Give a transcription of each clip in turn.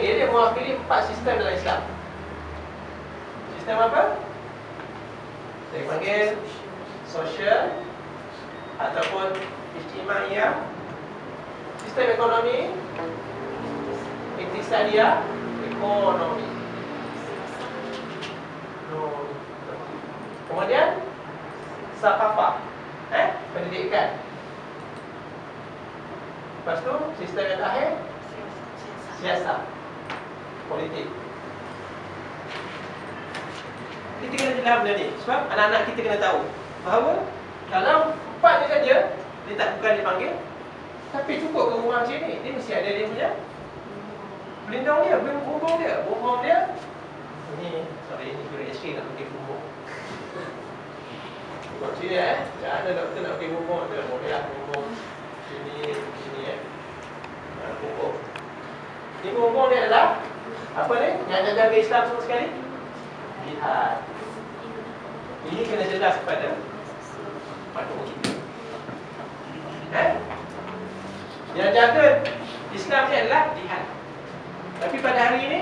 Dia mewakili 4 sistem dalam Islam. Sistem apa? Saya panggil sosial ataupun ijtimaiyah, sistem ekonomi, iktisadiyah, ekonomi. Kemudian sakafah, pendidikan. Lepas tu sistem yang terakhir siasat, politik. Kita kena jelas benda ni. Sebab anak-anak kita kena tahu bahawa dalam 4 ni saja dia tak bukan dipanggil, tapi cukup ke rumah sini, dia mesti ada dia punya pelindung dia, bumbung dia. Bumbung dia ini, sorry, ini kira isteri nak pakai bumbung. Tengok sini macam mana doktor nak pakai bumbung tu, boleh lah bumbung sini bumbung. Ini bumbung ni adalah apa ni? Yang jaga Islam semua sekali, jihad. Ini kena jelas kepada patut kita. Yang jaga Islam ni adalah jihad. Tapi pada hari ini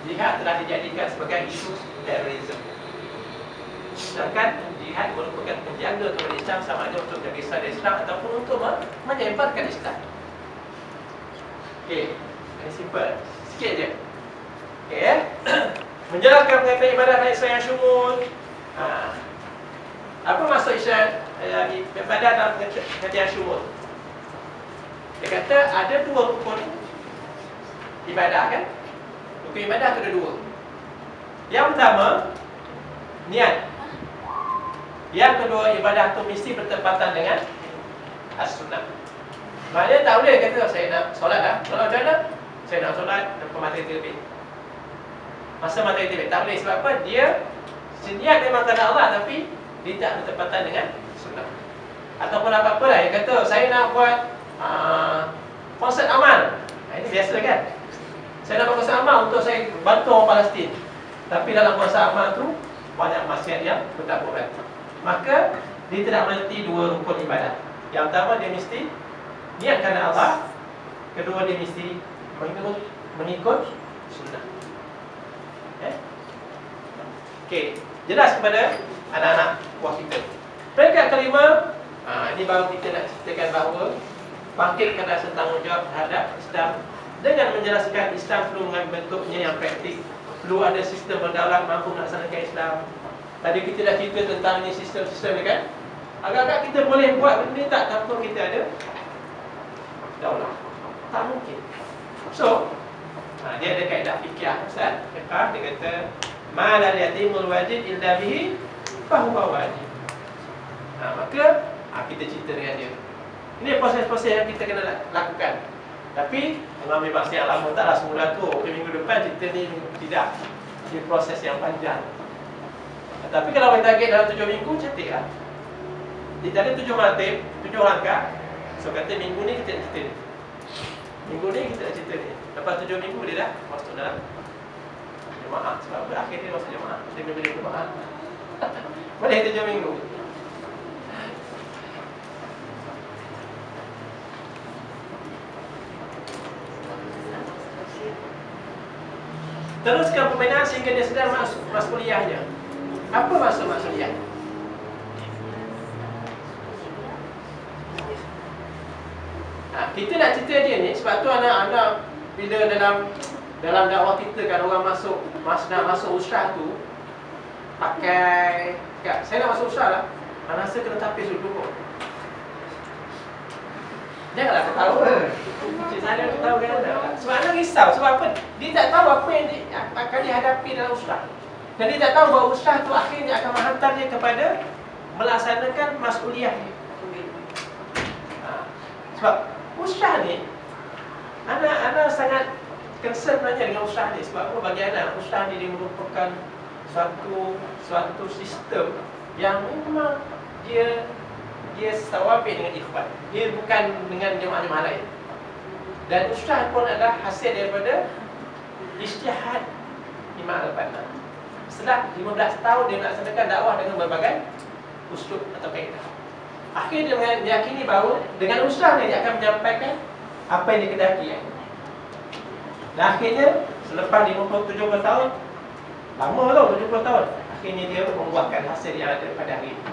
jihad telah dijadikan sebagai isu terorisme. Sedangkan jihad merupakan penjaga kepada Islam, sama ada untuk jaga Islam ataupun untuk menyebarkan Islam. Okey, ini simple. Sikit je. Okey, menjalankan pengertian ibadah dan Islam yang syumul. Apa maksud Islam ibadah dalam pengertian syumul? Dia kata ada 2 rukun ibadah kan? Rukun ibadah tu ada 2. Yang pertama, niat. Yang kedua, ibadah tu mesti bertepatan dengan as-sunnah. Maknanya tak boleh kata saya nak solat dah. Solat macam mana? Saya nak solat depan matahari terbit. Masa matahari terbit. Tak boleh, sebab apa? Dia niat memang kerana Allah, tapi dia tak bertepatan dengan sunnah. Ataupun apa-apa lah, dia kata saya nak buat konsert amal. Ini biasa kan? Saya nak buat konsert amal untuk saya bantu orang Palestin, tapi dalam konsert amal tu banyak maksiat yang bertaburan. Maka dia tidak mengerti 2 rukun ibadah. Yang pertama, dia mesti niat kerana Allah. Kedua, dia mesti mengikut sunnah. Okey, jelas kepada anak-anak buah kita. Peringkat kelima, ini baru kita nak ceritakan bahawa bangkitkan rasa tanggungjawab terhadap Islam dengan menjelaskan Islam perlu mengambil bentuknya yang praktik. Perlu ada sistem berdaulat mampu melaksanakan Islam. Tadi kita dah cerita tentang ni sistem-sistem ni kan. Agak-agak kita boleh buat benda ni tak tanpa kita ada daulat. Tak mungkin. So, dia ada kaedah fikir Ustaz. Dia kata ma la yatimul wajib illa bihi fahuwa wajib. Maka kita cerita dengan dia. Ini proses-proses yang kita kena lakukan. Tapi mengambil masa yang lama taklah semula tu. Minggu depan cerita ni tidak. Ini proses yang panjang. Tapi kalau kita target dalam 7 minggu, cantik lah. Dia ada 7 matib, 7 langkah. So kata minggu ni kita nak cerita ni. Minggu ni kita nak cerita ni. Lepas 7 minggu dia dah masuk dalam jemaah. Sebab berakhir dia masuk jemaah. Dia boleh jemaah. Boleh 7 minggu. Teruskan pembinaan sehingga dia sedar mas'uliyahnya. Apa maksud mas'uliyah? Kita nak cerita dia ni sebab tu anak-anak bila dalam dakwah kita kan orang nak masuk usrah tu pakai saya nak masuk usrah lah. Rasa kena tapis dulu kok. Janganlah ketawa. Cik saya ketawa kan anda. Sebab anak risau. Sebab apa? Dia tak tahu apa yang akan dihadapi dalam usrah. Dan dia tak tahu bahawa usrah tu akhirnya akan menghantar dia kepada melaksanakan mas'uliyah dia. Sebab usrah ni anak sangat concern sebenarnya dengan usrah ni. Sebab apa? Bagi anak, usrah ni dia merupakan suatu sistem yang memang dia sawabih dengan ikhwan. Dia bukan dengan jemaah-jemaah lain. Dan ustaz pun adalah hasil daripada ijtihad Imam Al-Banna. Setelah 15 tahun dia melaksanakan dakwah dengan berbagai uslub atau kaedah. Akhirnya dia meyakini bahawa dengan usaha dia akan menyampaikan apa yang dikehendaki. Dan akhirnya selepas 50-70 tahun, lama tau 70 tahun, akhirnya dia membuahkan hasil yang ada pada hari ini.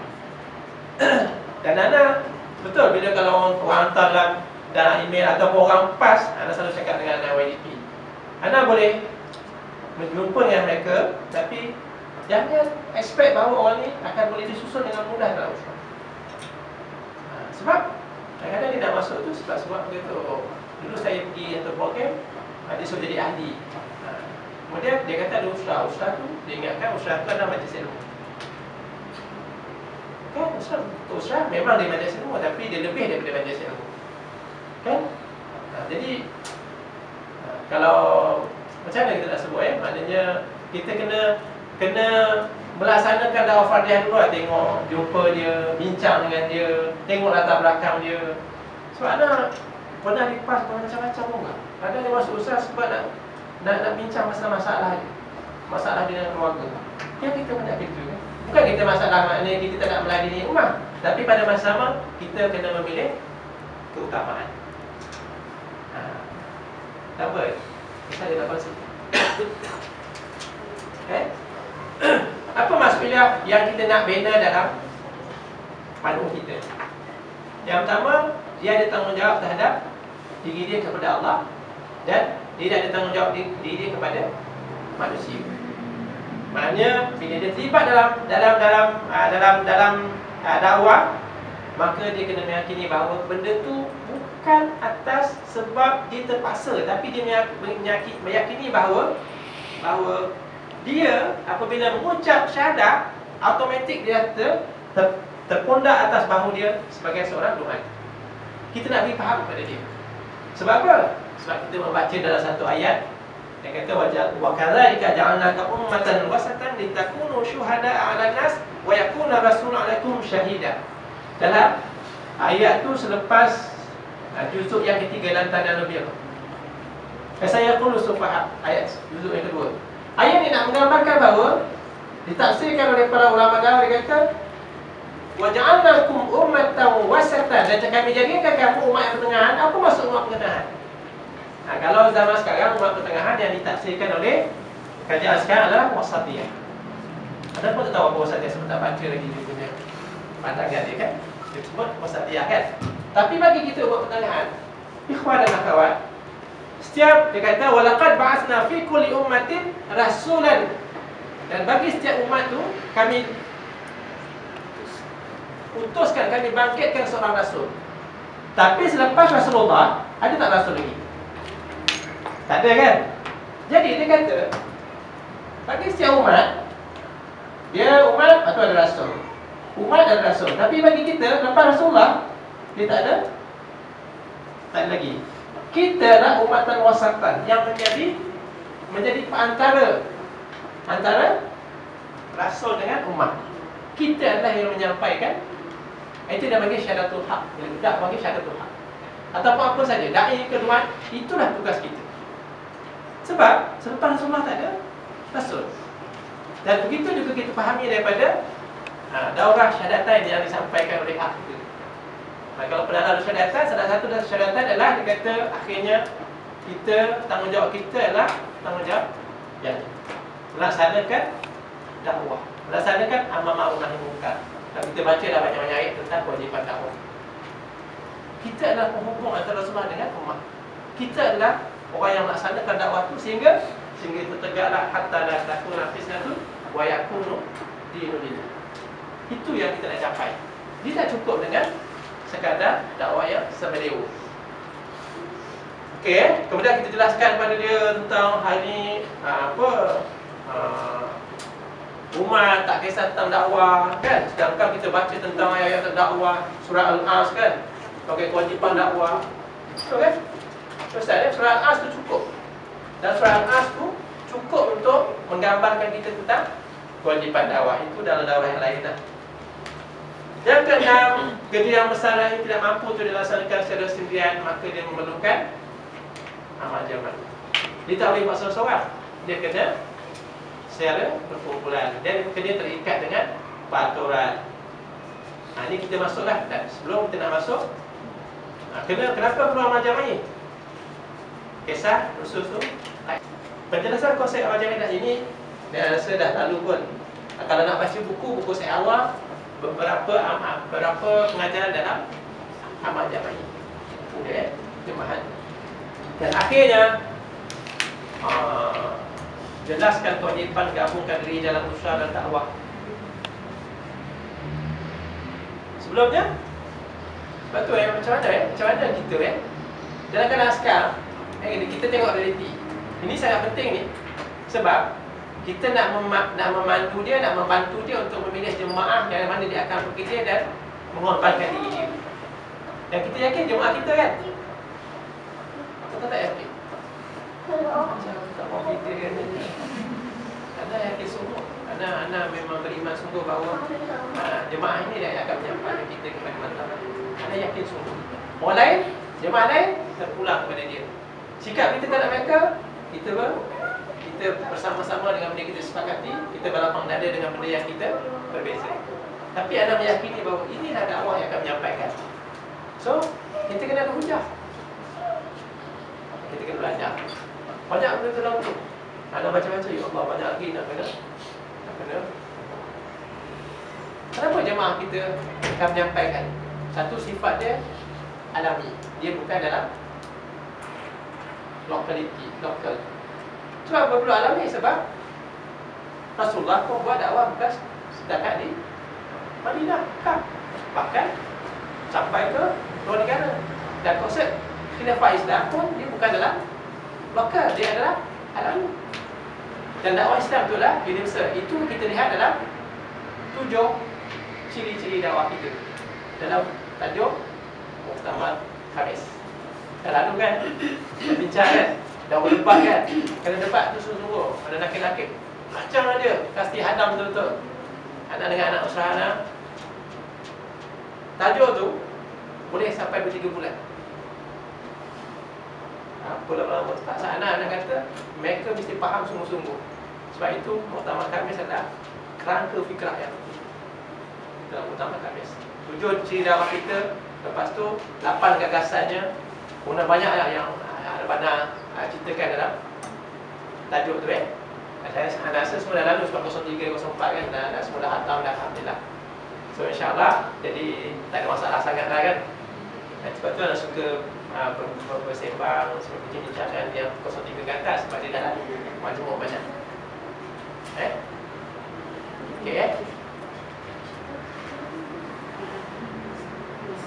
Dan Ana betul bila kalau orang hantar dalam email ataupun orang PAS, Ana selalu cakap dengan Ana YDP, Ana boleh berjumpa dengan mereka, tapi jangan expect bahawa orang ni akan boleh disusun dengan mudah dalam usaha. Sebab kadang-kadang dia nak masuk tu sebab dia tu, dulu saya pergi satu program, dia suruh jadi ahli. Kemudian dia kata ada usaha tu, dia ingatkan usaha tu adalah majlis ilmu. Kan usaha memang dia majlis ilmu, tapi dia lebih daripada majlis ilmu. Kan? Jadi kalau macam mana kita nak sebut maknanya kita kena melaksanakan dakwah fardiyah dulu lah. Tengok, jumpa dia, bincang dengan dia, tengok latar belakang dia. Sebab Ana pernah lipas macam-macam pun. Ada dia masuk usaha sebab nak bincang masalah dia, masalah dia dengan keluarga. Yang kita banyak gitu kan. Bukan kita masalah maknanya kita tak nak meladeni umat, tapi pada masa sama kita kena memilih keutamaan. Tak apa. Saya nak kongsi. Apa maksudnya yang kita nak bina dalam panduan kita? Yang pertama, dia ada tanggungjawab terhadap diri dia kepada Allah, dan dia ada tanggungjawab diri dia kepada manusia. Maknanya bila dia terlibat dalam dakwah, maka dia kena meyakini bahawa benda tu bukan atas sebab dia terpaksa, tapi dia meyakini bahawa dia apabila mengucap syahadah, automatik dia terpundak atas bahu dia sebagai seorang du'at. Kita nak beri faham kepada dia. Sebab apa? Sebab kita membaca dalam satu ayat yang kata wa kadzalika ja'alnaka ummatan wasatan litakunu syuhada'a 'alan nas wa yakuna rasulun 'alaikum syahida. Dalam ayat tu selepas juzuk yang ketiga dalam Tanda Nabi Allah. Saya qulu sufaha, ayat juzuk yang kedua. Ayat ni nak menggambarkan bahawa ditafsirkan oleh para ulama agama, dia kata wa ja'alnakum ummatan wasatan, dan kami jadikan kamu umat yang pertengahan. Apa maksud umat pertengahan? Kalau zaman sekarang umat pertengahan yang ditafsirkan oleh kajian sekarang adalah wasatiyah. Anda pun tak tahu apa wasatiyah sebab tak baca lagi dia punya pandangan dia kan. Dia sebut wasatiyah kan. Tapi bagi kita umat pertengahan, ikhwan dan akhwat, setiap dia kata walaqad ba'atsna fi kulli ummatin rasulan, dan bagi setiap umat tu kami utuskan, kami bangkitkan seorang rasul. Tapi selepas Rasulullah, ada tak rasul lagi? Tak ada kan? Jadi dia kata bagi setiap umat, dia umat atau ada rasul, umat ada rasul. Tapi bagi kita lepas Rasulullah, dia tak ada lagi. Kita adalah umatan wasatan yang menjadi antara rasul dengan umat. Kita adalah yang menyampaikan. Itu dia bagi syahadatul haq. Dia bagi syahadatul haq. Ataupun apa saja, dai kedua, itulah tugas kita. Sebab selepas Rasulullah tak ada rasul. Dan begitu juga kita fahami daripada daurah syahadatain yang disampaikan oleh haq itu. Kalau pernah lalu syahadatan, salah satu dari syahadatan adalah dia kata akhirnya kita, tanggungjawab kita adalah tanggungjawab yang melaksanakan dakwah, melaksanakan amar ma'ruf nahi munkar. Kalau kita baca dah banyak-banyak ayat tentang kewajipan dakwah. Kita adalah penghubung antara Rasulullah dengan umat. Kita adalah orang yang melaksanakan dakwah itu sehingga tertegaklah hatta la takuna fitnatun wa yakunu dinul lillah. Itu yang kita nak capai. Dia tak cukup dengan sekadar dakwah yang semelewu. Okey, kemudian kita jelaskan kepada dia tentang hari ni umat tak kisah tentang dakwah kan. Sedangkan kita baca tentang ayat-ayat dakwah surah Al-As kan, sebagai kewajipan dakwah. Betul kan? Ustaz, surah Al-As tu cukup. Dan surah Al-As tu cukup untuk menggambarkan kita tentang kewajipan dakwah. Itu dalam dakwah yang lain dah. Yang keenam, kerja yang besar yang tidak mampu untuk dilaksanakan secara sendirian, maka dia memerlukan amal jamaah. Dia tak boleh buat seorang-seorang. Dia kena secara berkumpulan dan kena terikat dengan peraturan. Ini kita masuklah. Dan sebelum kita nak masuk, kenapa perlu amal jamaah ni? Kisah khusus tu. Penjelasan konsep amal jamaah ini saya rasa dah lalu pun. Kalau nak baca buku saya awal, beberapa pengajaran dalam amal jamaah ini. Okay, jemaah. Dan akhirnya jelaskan kewajipan gabungkan diri dalam usaha dan dakwah. Sebelumnya, betul macam mana kita dalam keadaan sekarang, kita tengok realiti. Ini sangat penting ni, sebab kita nak memandu dia, nak membantu dia untuk memilih jemaah yang mana dia akan bekerja dan mengorbankan diri dia. Dan kita yakin jemaah kita kan? Kita tak yakin. Macam tak mau fikir ni. Anda yakin sungguh. Anda memang beriman sungguh bahawa jemaah ini yang akan menyampaikan kita kepada mata. Anda yakin sungguh. Orang lain, jemaah lain terpulang kepada dia. Sikap kita terhadap mereka, kita bersama-sama dengan benda kita sepakati, kita berlapang dada dengan benda yang kita berbeza. Tapi anda meyakini bahawa inilah dakwah yang akan menyampaikan. So, kita kena ada hujah. Kita kena belajar. Banyak benda dalam tu. Anda baca-baca, ya Allah, banyak lagi nak kena. Kenapa jemaah kita akan menyampaikan? Satu, sifat dia alami. Dia bukan dalam lokal. Sebab apa perlu alami? Sebab Rasulullah pun buat dakwah bukan setakat di Madinah, bahkan sampai ke luar negara. Dan konsep khilafah Islam pun dia bukan dalam lokal, dia adalah alami. Dan dakwah Islam itulah universal. Itu kita lihat dalam 7 ciri-ciri dakwah kita dalam tajuk Muktamar Khamis. Dah lalu kan, dah bincang kan, dah berdebat kan. Kena debat tu sungguh-sungguh. Ada laki-laki macam ada, pasti hadam betul-betul. Anak dengan anak usaha anak. Tajuk tu boleh sampai ber-3 bulan. Apa lama-lama tak sana anak kata mereka mesti faham sungguh-sungguh. Sebab itu Muktamar Khamis adalah kerangka fikrah yang dalam Muktamar Khamis. 7 ciri dakwah kita, lepas tu 8 gagasannya. Kemudian banyaklah yang Al-Bana ceritakan dalam tajuk tu Saya rasa semua dah lalu sebab 03, 04 kan dah semua dah hatam dah, alhamdulillah. So insyaAllah, jadi tak ada masalah sangat lah kan. Sebab tu anak suka bersembang, suka bincang-bincang yang 03 ke atas. Sebab dia dah lalu majmuk banyak. Okay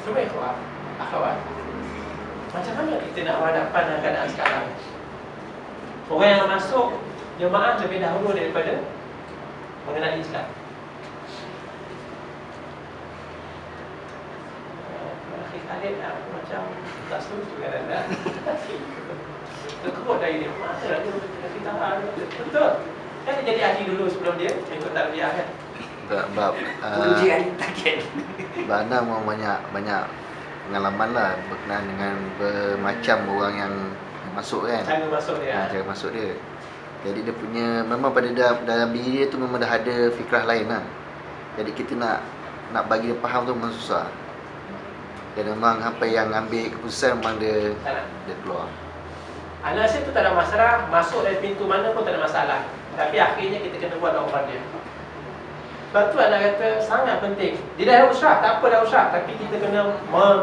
Cuba ikhwan, akhwat, macam mana kita nak berhadapan dengan keadaan sekarang? Orang yang masuk jemaah lebih dahulu daripada mengenali Islam. Akhir-akhir macam tak setuju kan anda. Terkebut dari dia, mana dia kita betul. Kan dia jadi haji dulu sebelum dia ikut tarbiyah kan. Sebab Anda memang banyak pengalaman lah berkenaan dengan bermacam orang yang masuk kan. Cara masuk dia. Cara masuk dia. Jadi dia punya memang pada dalam diri dia tu memang dah ada fikrah lain lah. Jadi kita nak bagi dia faham tu memang susah. Dan memang sampai yang ambil keputusan memang dia keluar. Anak rasa tu tak ada masalah, masuk dari pintu mana pun tak ada masalah. Tapi akhirnya kita kena buat dakwah dia. Sebab tu anak kata sangat penting. Dia dah usah, tak apa dah usah. Tapi kita kena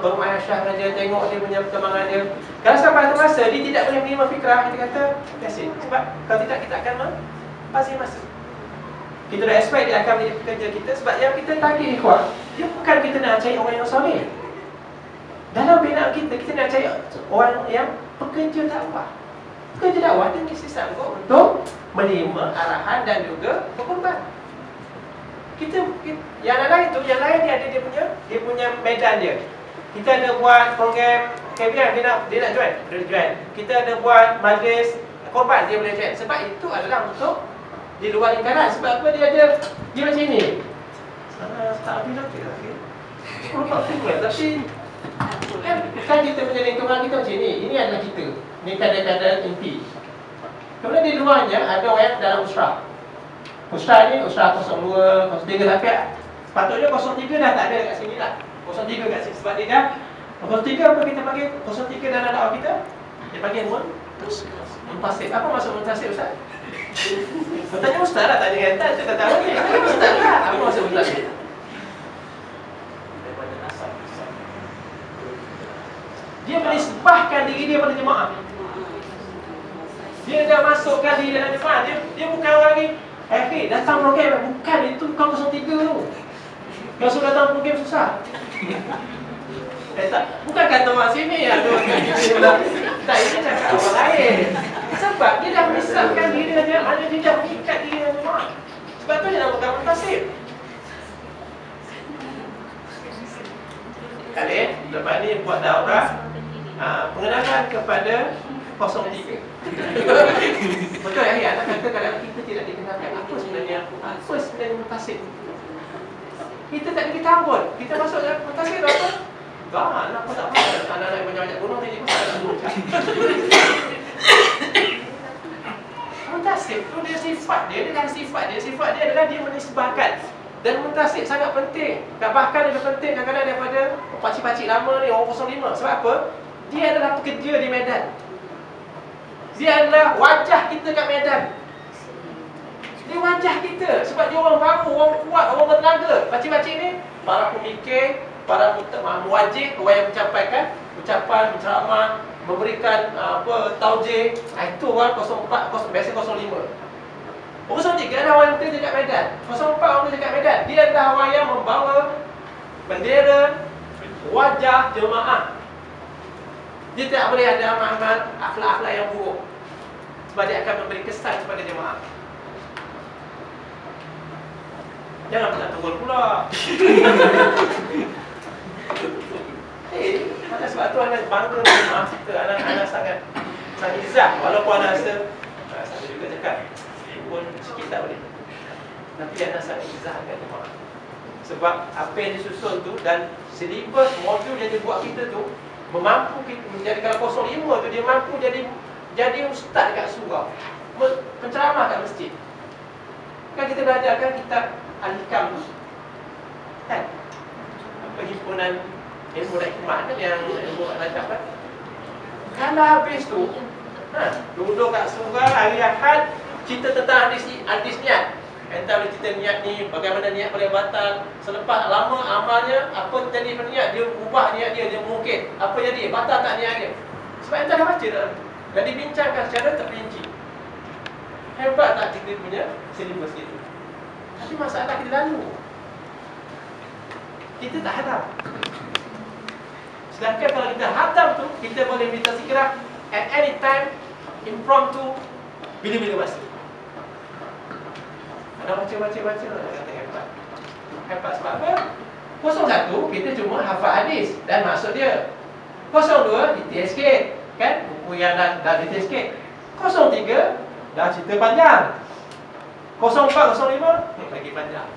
berumayasyah dengan dia, tengok dia punya perkembangan dia. Kalau sampai satu masa dia tidak boleh menerima fikrah, kita kata kasih. Sebab kalau tidak kita akan pasir masa. Kita dah expect dia akan menjadi pekerja kita. Sebab yang kita tagih ikhwan, dia bukan kita nak cari orang yang soleh. Dalam binaan kita nak cari orang yang pekerja dakwah. Pekerja dakwah dia mesti sanggup untuk menerima arahan dan juga berkorban. Yang lain dia ada dia punya medan dia. Kita ada buat program KBM, dia nak join, join. Kita ada buat majlis korban, dia boleh join. Sebab itu adalah untuk di luar lingkaran. Sebab apa dia macam ni. Tak habis lagi. Tapi kan kita punya lingkungan kita macam ni. Ini adalah kita. Ini kadang-kadang inti. Kemudian di luarnya ada orang dalam usrah. Usrah ni usrah 02, 03 tapi sepatutnya 03 dah tak ada kat sini lah. 03 kat sini sebab dia dah 03 apa kita panggil 03 dalam dakwah kita? Dia panggil muntasib. Apa maksud muntasib Ustaz? Bertanya Ustaz lah, tanya kata saya tak tahu ni. Ustaz lah. Apa maksud muntasib? Dia menisbahkan diri dia pada jemaah. Dia dah masukkan diri dalam jemaah. Dia bukan orang ni datang program. Bukan, itu bukan 03 tu. Kalau sudah datang program susah. Tak, bukan kata mak sini ya. Tak, ini cakap orang lain. Sebab dia dah menisbahkan diri dalam jemaah. Dia dah mengikat diri dalam jemaah. Sebab tu dia namakan muntasib. Kali lepas ni buat daurah pengenalan kepada 03. Betul ya, anak kata kadang kita tidak dikenalkan apa sebenarnya muntasib. Kita tak diketahui pun. Kita masuk dalam muntasib apa? Tak, anak pun tak faham. Anak-anak yang banyak gunung ni pun tak ada gunung. Muntasib tu dia sifat dia adalah sifat dia adalah dia menisbahkan. Dan muntasib sangat penting. Bahkan lebih penting kadang-kadang daripada pakcik-pakcik lama ni, orang 05. Sebab apa? Dia adalah pekerja di medan. Dia adalah wajah kita kat medan. Dia wajah kita. Sebab dia orang baru, orang kuat, orang bertenaga. Pakcik-pakcik ni, para pemikir, para muwajih, orang yang mencampaikan ucapan, menceramah, memberikan taujih. Itu orang 04, biasa 05. 03 adalah orang yang kerja kat medan. 04 orang kerja kat medan. Dia adalah orang yang membawa bendera, wajah jemaah. Dia tak boleh ada amal-amal akhlak-akhlak yang buruk. Sebab dia akan memberi kesan kepada jemaah. Jangan pernah turun pula. Mana sebab tu anak bangga dengan jemaah kita. Anak-anak sangat izah. Walaupun anak rasa saya juga cakap pun sikit tak boleh. Tapi anak sangat izah dengan jemaah. Sebab apa yang disusun tu dan silibus modul yang dia buat kita tu memampu kita menjadi, kalau 05 tu dia mampu jadi ustaz dekat surau, penceramah kat masjid. Kan kita belajarkan kitab Al-Hikam tu kan, perhimpunan ilmu dan hikmah kan, yang ilmu Rajab kan. Kalau habis tu duduk kat surau hari Ahad, cerita tentang hadis niat. Entah boleh cerita niat ni, bagaimana niat boleh batal. Selepas lama amalnya, apa jadi niat, dia ubah niat dia mungkin. Apa jadi, batal tak niat dia. Sebab entah dah baca dalam tu. Dan dibincangkan secara terperinci. Hebat tak kita punya silibus itu. Tapi masalah kita lalu. Kita tak hadam. Sedangkan kalau kita hadam tu, kita boleh minta zikrah at any time, impromptu, bila-bila masa. Ada baca, kata hebat. Hebat sebab apa? 01, kita cuma hafal hadis dan maksud dia. 02, detail sikit. Kan? Buku yang dah detail sikit. 03, dah cerita panjang. 04, 05, lagi panjang.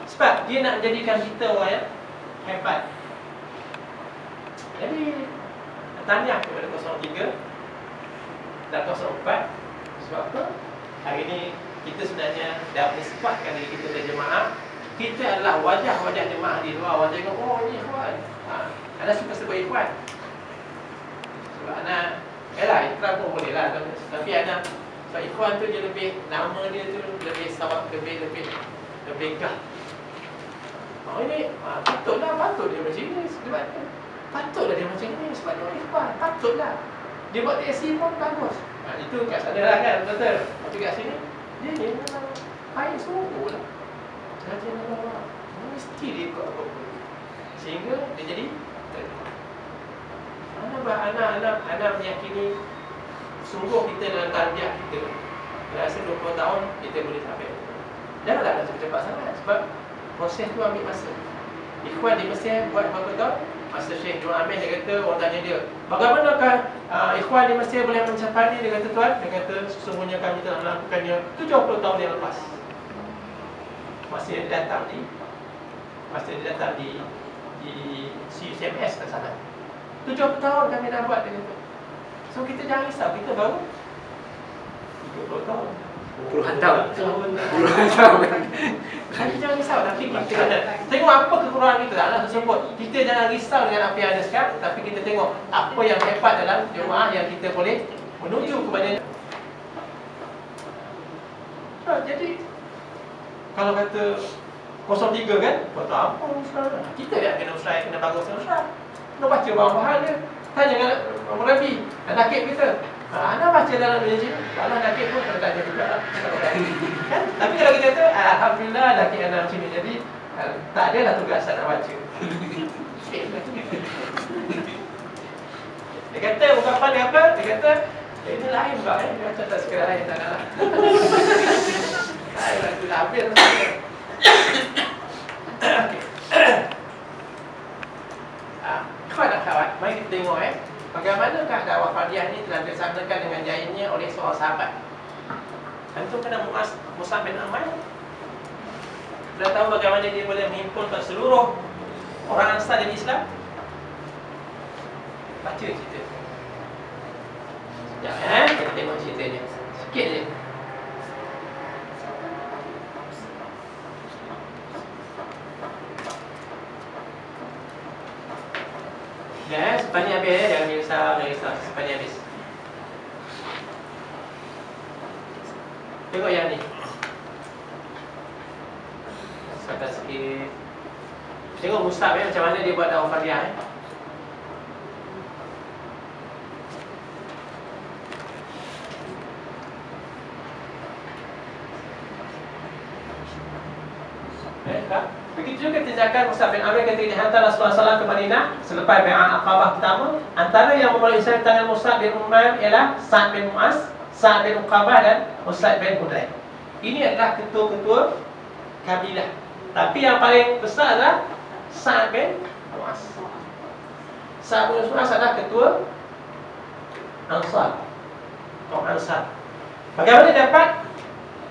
Sebab dia nak jadikan kita orang yang hebat. Jadi, tanya kepada 03 dan 04. Sebab apa? Hari ini kita sebenarnya dah menisbahkan diri kita dari jemaah. Kita adalah wajah-wajah jemaah di luar. Orang tengok, oh ni ikhwan. Anda suka sebut ikhwan. Sebab anak, ikram pun boleh lah. Tapi anak, sebab ikhwan tu dia lebih, nama dia tu lebih sawak, lebih gah. Ini patutlah dia macam ni. Sebab patutlah dia macam ni. Sebab dia ikhwan, patutlah. Dia buat TSC pun bagus. Itu kat sana lah kan, betul. Tapi kat sini, dia ni memang baik sungguh lah. Raja Allah, mesti dia ikut apa-apa. Sehingga dia jadi anak meyakini sungguh kita dalam tarbiyah kita. Rasa 20 tahun kita boleh sampai. Janganlah nak cepat-cepat sangat. Sebab proses tu ambil masa. Ikhwan di Mesir buat berapa tahun? Masa Syekh Juan Amin, dia kata, orang tanya dia, bagaimanakah ikhwan di Mesir boleh mencapai ni? Dia kata, tuan, dia kata, sesungguhnya kami telah melakukannya 70 tahun yang lepas. Masa dia datang di CCMS kat sana. 70 tahun kami dah buat, dia kata. So kita jangan risau, kita baru 30 tahun. Puluhan tahun. Puluhan tahun. Tapi jangan risau, tapi kita kena tengok apa kekurangan kita. Allah tersebut, kita jangan risau dengan apa yang ada sekarang, tapi kita tengok apa yang hebat dalam jemaah yang kita boleh menuju kepadanya. Jadi kalau kata 03 kan, kata apa Ustaz? Kita yang kena Ustaz, kena bagus Ustaz. Kena baca bahan-bahan dia. Tanya dengan Rabi, nakib kita. Anda baca dalam majlis, kalau nakib pun kena tanya juga. Kan? Tapi kalau kita kata, alhamdulillah nakib anda macam ni. Jadi tak adalah tugas nak baca. Dia kata ungkapan dia apa? Dia kata ini lain pula Dia kata tak sekadar lain, tak nak. Lain lah, tu dah habis. Ikhwan dan akhwat, mari kita tengok bagaimanakah dakwah fardiyah ni telah dilaksanakan dengan jayanya oleh seorang sahabat. Antum kena Mus'ab bin Umair. Sudah tahu bagaimana dia boleh menghimpunkan seluruh orang Ansar jadi Islam? Baca cerita. Sekejap kita tengok ceritanya. Sikit je. Sepanjang habis jangan risau, sepanjang habis. Tengok yang ni. Sabar sikit. Tengok Mus'ab macam mana dia buat dakwah fardiyah Begitu juga tindakan Mus'ab bin Umair ketika dihantar Rasulullah SAW ke Madinah selepas bai'ah Aqabah pertama. Antara yang memulai Islam tangan Mus'ab bin Umair ialah Sa'ad bin Mu'az, Sa'ad bin Uqabah dan Mus'ab bin Hudayr. Ini adalah ketua-ketua kabilah. Tapi yang paling besar adalah Sa'ad bin Mu'az. Sa'ad bin Mu'az adalah ketua Ansar. Kaum Ansar. Bagaimana dapat?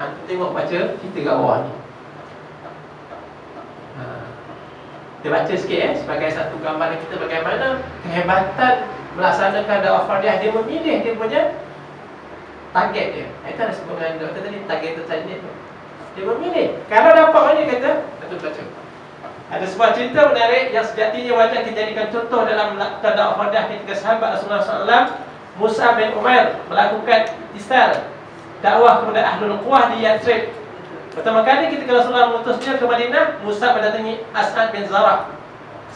Antum tengok baca kita kat bawah ni. Kita baca sikit sebagai satu gambaran kita bagaimana kehebatan melaksanakan dakwah fardiyah. Dia memilih dia punya target dia. Itu ada sebut dengan doktor tadi, target target tu. Dia memilih. Kalau dapat mana kata, betul baca. Ada sebuah cerita menarik yang sejatinya wajar dijadikan contoh dalam melakukan dakwah fardiyah ketika sahabat Rasulullah SAW Mus'ab bin Umair melakukan istar dakwah kepada Ahlul Quwah di Yathrib. Pertama kali ketika Rasulullah mengutusnya ke Madinah, Mus'ab mendatangi As'ad bin Zarah.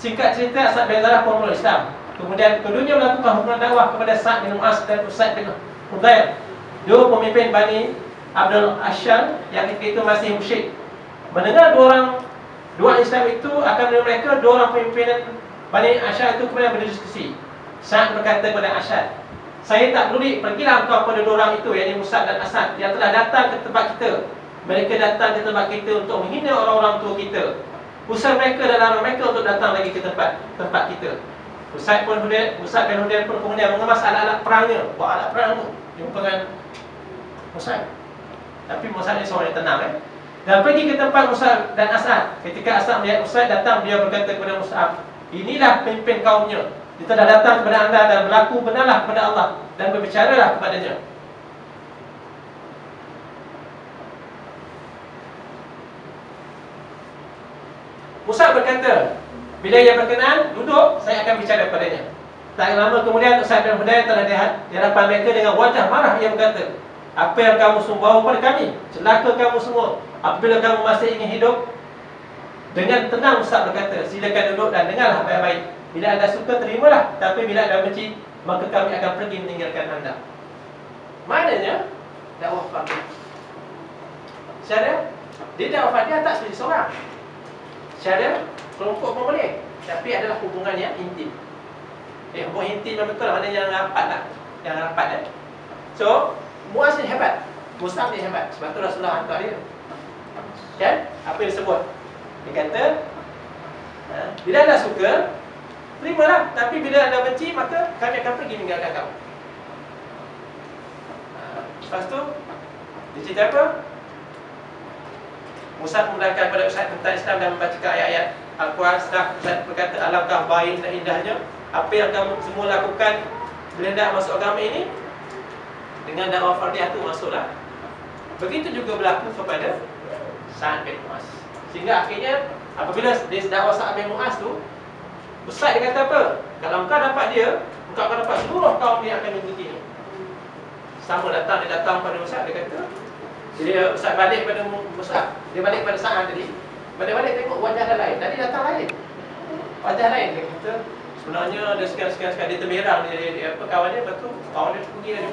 Singkat cerita, As'ad bin Zarah pun memeluk Islam. Kemudian keduanya melakukan hubungan dakwah kepada Sa'ad bin Mu'az dan Usaid bin Hudayr, dua pemimpin Bani Abdul Ashar yang ketika itu masih musyrik. Mendengar dua Islam itu akan menerima mereka, dua orang pimpinan Bani Ashar itu kemudian berdiskusi. Sa'ad berkata kepada Ashar, saya tak peduli, pergilah engkau kepada dua orang itu, yakni Mus'ab dan As'ad yang telah datang ke tempat kita. Mereka datang ke tempat kita untuk menghina orang-orang tua kita. Usah mereka dan larang mereka untuk datang lagi ke tempat kita. Mus'ab bin Hudayr pun kemudian mengemas alat-alat perangnya. Bawa alat perang tu jumpa dengan Mus'ab. Tapi Mus'ab ni seorang yang tenang Dan pergi ke tempat Mus'ab dan As'ad. Ketika As'ad melihat Mus'ab datang, dia berkata kepada Mus'ab, inilah pemimpin kaumnya. Dia telah datang kepada anda dan berlaku benarlah kepada Allah dan berbicaralah kepadanya. Mus'ab berkata, bila ia berkenan, duduk, saya akan bicara kepadanya. Tak lama kemudian Usaid bin Hudayr telah di hadapan mereka dengan wajah marah. Ia berkata, apa yang kamu semua bawa pada kami? Celaka kamu semua. Apabila kamu masih ingin hidup dengan tenang, Mus'ab berkata, silakan duduk dan dengarlah baik-baik. Bila anda suka, terimalah. Tapi bila anda benci, maka kami akan pergi meninggalkan anda. Maknanya dakwah fardiyah. Syariah, dia dakwah fardiyah tak seperti seorang. Syariah kelompok pun boleh, tapi adalah hubungan yang intim. Hubungan intim yang betul, maknanya yang rapat lah. Yang rapat So, Mu'az ni hebat, Mus'ab ni hebat. Sebab tu Rasulullah hantar dia. Kan? Apa yang disebut? Dia kata, bila anda suka, terimalah. Tapi bila anda benci, maka kami akan pergi meninggalkan kamu. Lepas tu, dia cerita apa? Mus'ab menerangkan kepada Usaid tentang Islam dan membacakan ayat-ayat Al-Quran. Setelah Usaid berkata, alangkah baik dan indahnya Apa yang kamu semua lakukan bila hendak masuk agama ini, dengan dakwah Fardiyah tu masuklah. Begitu juga berlaku kepada Sa'ad bin Mu'az. Sehingga akhirnya apabila dia dakwah Sa'ad bin Mu'az tu, Ustaz dia kata apa? Kalau engkau dapat dia, engkau akan dapat seluruh kaum yang akan mengikuti ni. Sama datang, dia datang pada Ustaz, dia kata, dia Ustaz balik pada Mus'ab, dia balik pada Sa'ad tadi, balik-balik tengok wajah dia lain. Tadi datang lain, wajah lain. Dia kata sebenarnya ada sekian-sekian dia termerang dia apa kawannya, lepas tu kawan dia pergi dan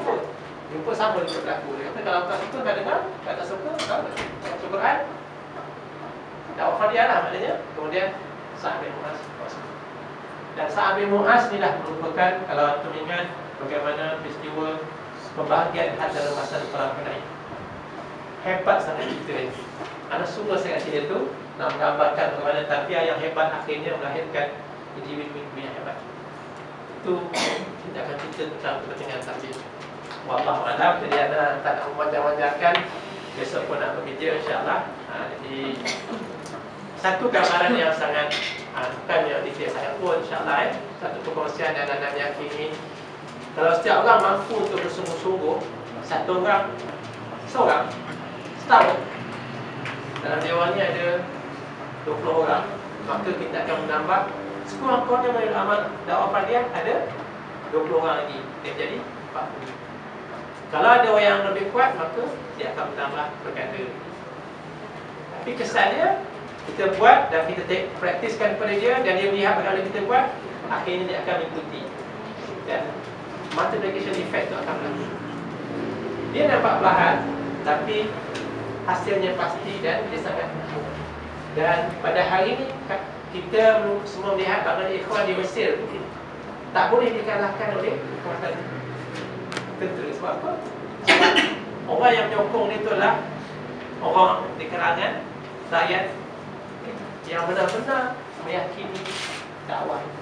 jumpa sama dengan berlaku. Dia kata kalau tak suka tak dengar, kalau tak suka tak baca Quran, dakwah Fardiyah lah maknanya. Kemudian Sa'ad bin Mu'az masuk. Dan Sa'ad bin Mu'az ni dah merupakan, kalau antum ingat bagaimana peristiwa pembahagian antara masa perang Hunain. Hebat sangat cerita ini. Anak sungguh saya kasih dia tu nak menggambarkan bagaimana tarbiyah yang hebat akhirnya melahirkan individu yang hebat. Itu kita akan cerita tentang kepentingan tarbiyah. Wallahu a'lam. Jadi anda tak nak memanjang-manjangkan, besok pun nak bekerja insya-Allah. Jadi satu gambaran yang sangat bukannya detail sangat pun insya-Allah satu perkongsian dan anda meyakini kalau setiap orang mampu untuk bersungguh-sungguh, satu orang, seorang, setahun, dalam dewan ni ada 20 orang, maka kita akan menambah sekurang-kurangnya melalui amal dakwah Fardiyah ada 20 orang lagi, dia jadi 40. Kalau ada orang yang lebih kuat, maka dia akan menambah berganda. Tapi kesannya kita buat dan kita praktiskan kepada dia, dan dia melihat bagaimana kita buat, akhirnya dia akan mengikuti. Dan multiplication effect itu akan berlaku. Dia nampak perlahan, tapi hasilnya pasti dan dia sangat mudah. Dan pada hari ini kita semua melihat bagaimana ikhwan di Mesir tak boleh dikalahkan oleh kekuatan tentera. Sebab apa? Sebab orang yang menyokong itu adalah orang di kalangan rakyat yang benar-benar meyakini dakwah itu.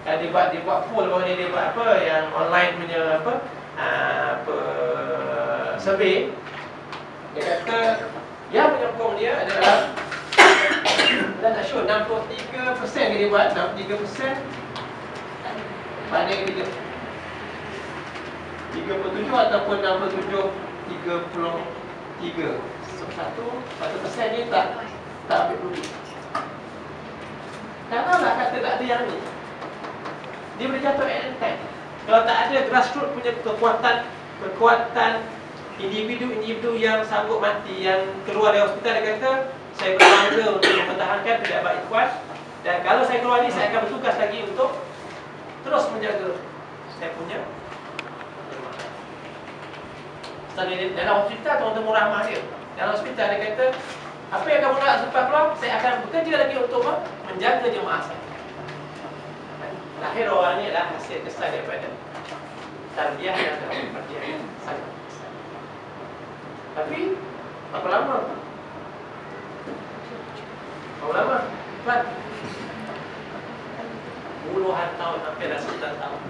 Dan dia buat poll bahawa dia buat apa yang online punya survey. Dia kata yang menyokong dia adalah dan tak sure 63% dia buat, 63% banding 37 ataupun 67 33. So, satu persen ni tak ambil peduli. Kenapa kata tak ada yang ni? Dia boleh jatuh at any time. Kalau tak ada grassroots punya kekuatan individu-individu yang sanggup mati, yang keluar dari hospital, dia kata saya berbangga untuk mempertahankan pejabat ikhwan, dan kalau saya keluar ni saya akan bertugas lagi untuk terus menjaga saya punya dalam hospital. Tuan-tuan murah dia dalam hospital, dia kata apa yang kamu nak selepas keluar, saya akan bekerja lagi untuk menjaga jemaah saya. Lahir orang ni adalah hasil kesan daripada tarbiyah yang dalam Fardiyah sangat besar. Tapi berapa lama? Kan? Puluhan tahun, hampir dah 9 tahun.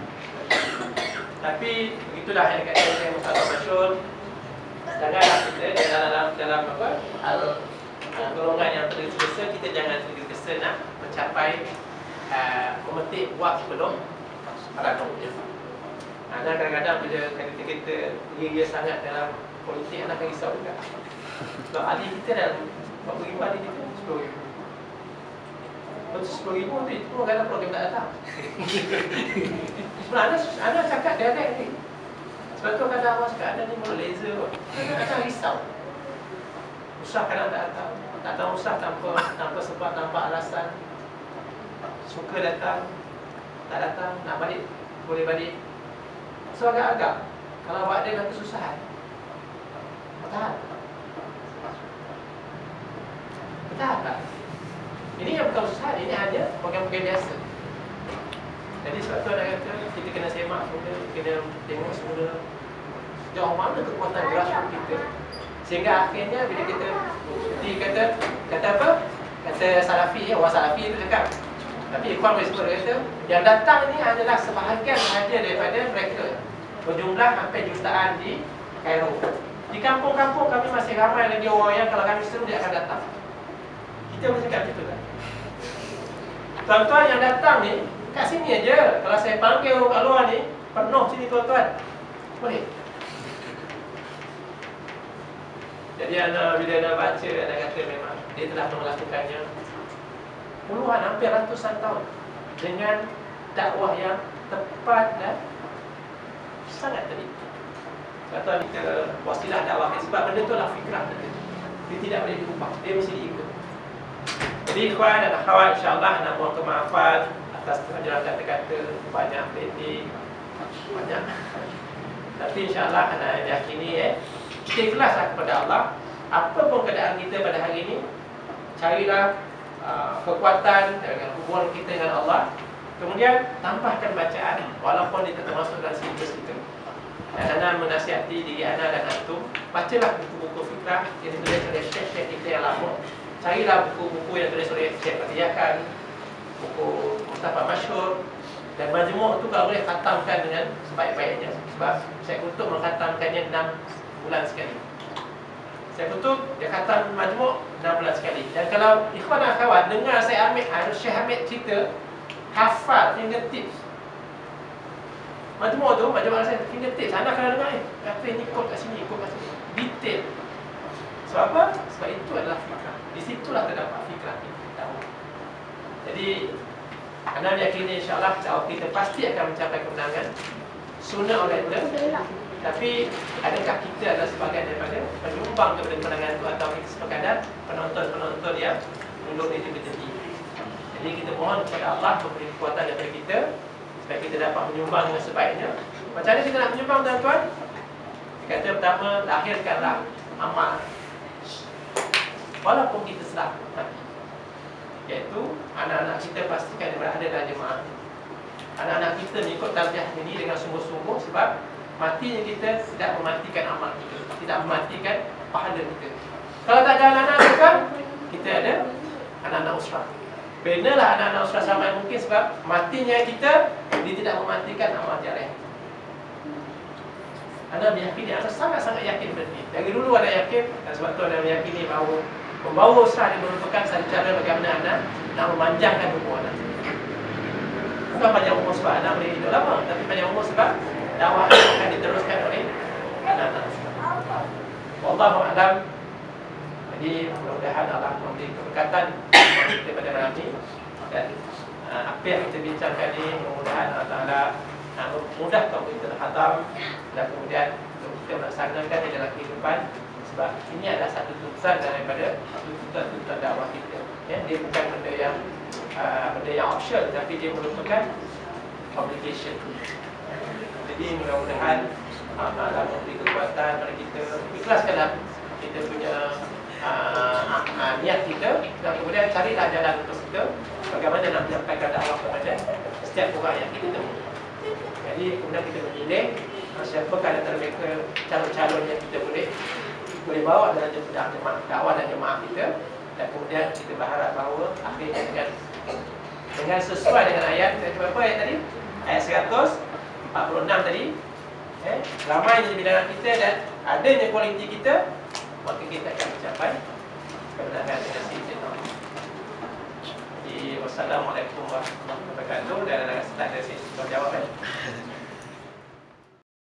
Tapi begitulah yang kata saya Mustafa Masyur. Janganlah kita dalam apa? Golongan yang tergesa-gesa, kita jangan tergesa-gesa nak mencapai memetik buat sebelum para kaumnya. Dan kadang-kadang bila kita ria sangat dalam politik, anak akan risau juga. Sebab ahli kita dalam berapa ribu ahli kita? 10,000. Betul 10,000 tu, itu pun kadang program tak datang. Sebenarnya anda cakap direct ni. Sebab tu kadang awak cakap ada ni mau laser kot. Kadang risau. Usah kadang tak datang. Tak tahu usah tanpa sebab, tanpa alasan. Suka datang, tak datang, nak balik, boleh balik. So agak-agak kalau awak ada kesusahan, bertahan. Bertahan tak? Ini yang bukan kesusahan, ini hanya program-program biasa. Jadi sebab tu nak kata kita kena semak semula, kena tengok semula sejauh mana kekuatan grassroots kita, sehingga akhirnya bila kita seperti kata apa? Kata Salafi, orang Salafi itu cakap. Tapi Ikhwan boleh sebut, kata yang datang ini adalah sebahagian sahaja daripada mereka, berjumlah hampir jutaan di Kairo. Di kampung-kampung kami masih ramai lagi orang yang kalau kami seru dia akan datang. Kita boleh cakap macam tu kan. Tuan-tuan yang datang ni Kat sini aja. Kalau saya panggil orang kat luar ni, penuh sini tuan-tuan. Boleh. Jadi bila anda baca, anda kata memang dia telah melakukannya puluhan, hampir ratusan tahun dengan dakwah yang tepat dan sangat teliti. Kata kita wasilah dakwah, sebab benda tu adalah fikrah kita. Dia tidak boleh diubah, dia mesti diikut. Jadi ikhwan dan akhwat, insyaAllah nak mohon kemaafan atas terjadinya kata-kata banyak kritik, banyak. Tapi insyaAllah anda yakini kita ikhlaslah kepada Allah. Apa pun keadaan kita pada hari ini, carilah kekuatan dengan hubungan kita dengan Allah. Kemudian tambahkan bacaan walaupun dia termasuk dalam silibus kita. Dan anda menasihati diri anda dan antum, bacalah buku-buku fikrah yang ditulis oleh syekh-syekh kita yang lama. Carilah buku-buku yang ditulis oleh Syekh Fatihakan, buku Mustafa Masyhur, dan majmuk tu kalau boleh khatamkan dengan sebaik-baiknya. Sebab Syekh Kutub mengkhatamkannya 6 bulan sekali. Syekh Kutub dia khatam majmuk 6 bulan sekali. Dan kalau ikhwan dan akhwat dengar saya Syekh Hamid cerita, hafal fingertips. Majmuk tu, majmuk saya fingertips. Anda kena dengar kata ini kod kat sini, kod kat sini. Detail. Sebab apa? Sebab itu adalah fikrah. Di situlah terdapat fikrah kita. Jadi anda meyakini insyaAllah dakwah kita pasti akan mencapai kemenangan sooner or later. Tapi adakah kita adalah sebahagian daripada penyumbang kepada kemenangan itu, atau kita sekadar penonton-penonton yang duduk di tepi-tepi. Jadi kita mohon kepada Allah memberi kekuatan daripada kita supaya kita dapat menyumbang dengan sebaiknya. Macam mana kita nak menyumbang, tuan-tuan? Kata pertama, lahirkanlah amal walaupun kita sedang mati. Iaitu anak-anak kita pastikan berada dalam jemaah. Anak-anak kita ni ikut tarbiyah ini dengan sungguh-sungguh, sebab matinya kita tidak mematikan amal kita, tidak mematikan pahala kita. Kalau tak ada anak-anak tu kan, kita ada anak-anak usrah. Benalah anak-anak usrah sama mungkin, sebab matinya kita, dia tidak mematikan amal jariah. Anda meyakini, anda sangat-sangat yakin benda ini. Dari dulu anda yakin, dan sebab tu anda meyakini bahawa membawa usrah ini merupakan satu cara bagaimana anda nak memanjangkan umur anda. Bukan panjang umur sebab anda boleh hidup lama, tapi panjang umur sebab dakwah akan diteruskan oleh anak-anak usrah. Wallahu a'lam. Jadi mudah-mudahan Allah memberi keberkatan kepada malam ini, dan apa yang kita bincangkan ini mudah-mudahan Allah Ta'ala memudahkan kita khatam, dan kemudian kita melaksanakan di dalam kehidupan. Sebab ini adalah satu tuntutan daripada tuntutan dakwah kita. Dia bukan benda yang optional, tapi dia merupakan obligation. Jadi mudah-mudahan Allah memberi kekuatan pada kita. Ikhlaskanlah kita punya niat kita, dan kemudian carilah jalan untuk kita bagaimana nak menyampaikan dakwah kepada setiap orang yang kita temui. Jadi kemudian kita memilih siapakah antara mereka calon-calon yang kita boleh bawa dalam jemaah dakwah dan jemaah kita, dan kemudian kita berharap bahawa akhirnya dengan sesuai dengan ayat apa ayat tadi, ayat 146 tadi, ramainya bilangan kita dan adanya kualiti kita, maka kita akan mencapai kebenaran dengan izin Allah. Jadi wassalamualaikum warahmatullahi wabarakatuh. Dan ada sesi jawab.